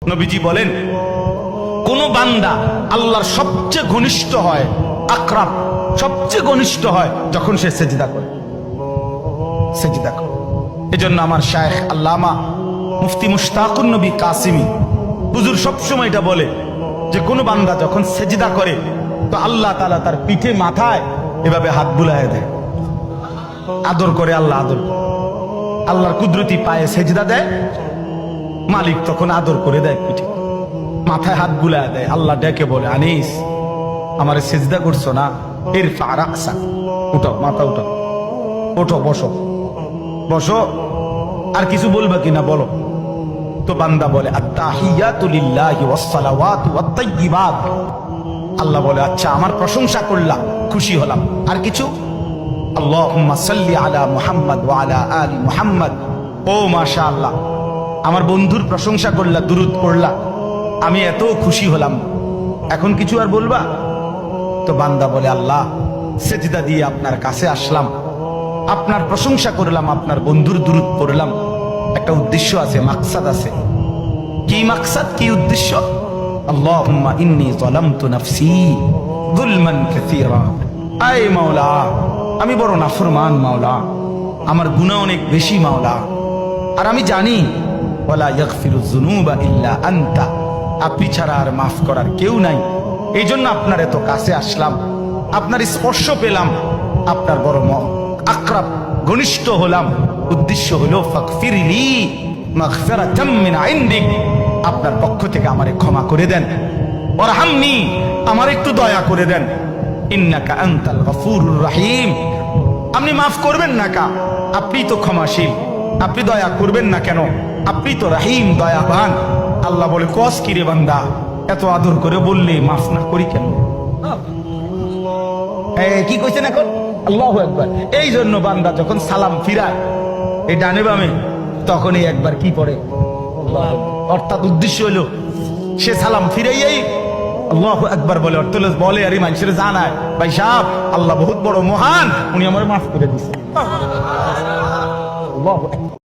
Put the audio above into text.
নবীজি বলেন, কোন বান্দা আল্লাহর সবচেয়ে ঘনিষ্ঠ হয়, আকরাব সবচেয়ে ঘনিষ্ঠ হয় যখন সে সেজদা করে। সেজদা করে। এজন্য আমার শায়েখ আল্লামা মুফতি মুশতাকুন নবী কাসিমি হুজুর সবসময় এটা বলে যে কোন বান্দা যখন সেজদা করে তো আল্লাহ তাআলা তার পিঠে মাথায় এভাবে হাত বুলায় দেয়, আদর করে। আল্লাহ আদর, আল্লাহর কুদরতি পায়ে সেজদা দেয়, মালিক তখন আদর করে দেয়, পিঠে মাথায় হাত বুলায় দেয়। আল্লাহ ডেকে বলে, আনিস আমারে সেজদা করছো না, ইরফা রাসা, উঠো, মাথা উঠো, ওঠো, বসো বসো। আর কিছু বলবা কিনা বলো। তো বান্দা বলে, আত্তাহিয়াতু লিল্লাহি ওয়াস সালাওয়াতু ওয়াত তাইয়্যিবাত। আল্লাহ বলে, আচ্ছা আমার প্রশংসা করলাম, খুশি হলাম, আর কিছু? আল্লাহুম্মা সাল্লি আলা মুহাম্মাদ ওয়া আলা আলি মুহাম্মাদ। ও মাশাআল্লাহ, আমার বন্ধুর প্রশংসা করলা, দুরূদ পড়লা, আমি এত খুশি হলাম, এখন কিছু আর বলবা? তো বান্দা বলে, আল্লাহ সেজদা দিয়ে আপনার কাছে আসলাম, আপনার প্রশংসা করলাম, আপনার বন্ধুর দুরূদ পড়লাম, একটা উদ্দেশ্য আছে, মাকসাদ আছে। কি মাকসাদ, কি উদ্দেশ্য? আল্লাহুম্মা ইন্নী যালামতু নাফসি যুলমান কাসীরা। আয় মাওলা, আমি বড় নাফরমান মাওলা, আমার গুনাহ অনেক বেশি মাওলা, আর আমি জানি ওয়ালা ইয়াগফিরুয যুনুবা ইল্লা আনতা, আপনি ছাড়া আর মাফ করার কেউ নাই। এই জন্য আপনার এত কাছে আসলাম, আপনার স্পর্শ পেলাম, আপনার বড় আকরাব ঘনিষ্ঠ হলাম। উদ্দেশ্য হলো ফাগফিরলি মাগফিরাতাম মিন ইনদিক, আপনার পক্ষ থেকে আমারে ক্ষমা করে দেন। ওয়ারহামনি, আমার একটু দয়া করে দেন। ইন্নাকা আনতাল গফুরুর রহিম, আপনি মাফ করবেন না কা? আপনি তো ক্ষমাশীল, আপনি দয়া করবেন না কেন? আপনি তো রহিম, দয়াবান। আল্লাহ বলে, কস কি রে বান্দা, এত আদর করে বললে মাফ না করি কেন? কি কইছেন এখন? আল্লাহু আকবার। এই জন্য বান্দা যখন সালাম ফিরায় এই ডানে বামে, তখনই একবার কি পড়ে, অর্থাৎ উদ্দেশ্য হলো সে সালাম ফিরাইয়াই আল্লাহু আকবার বলে, অর্থ বলে আর মানুষের জানায়, ভাই সাহেব আল্লাহ বহুত বড় মহান, উনি আমার মাফ করে দিচ্ছে।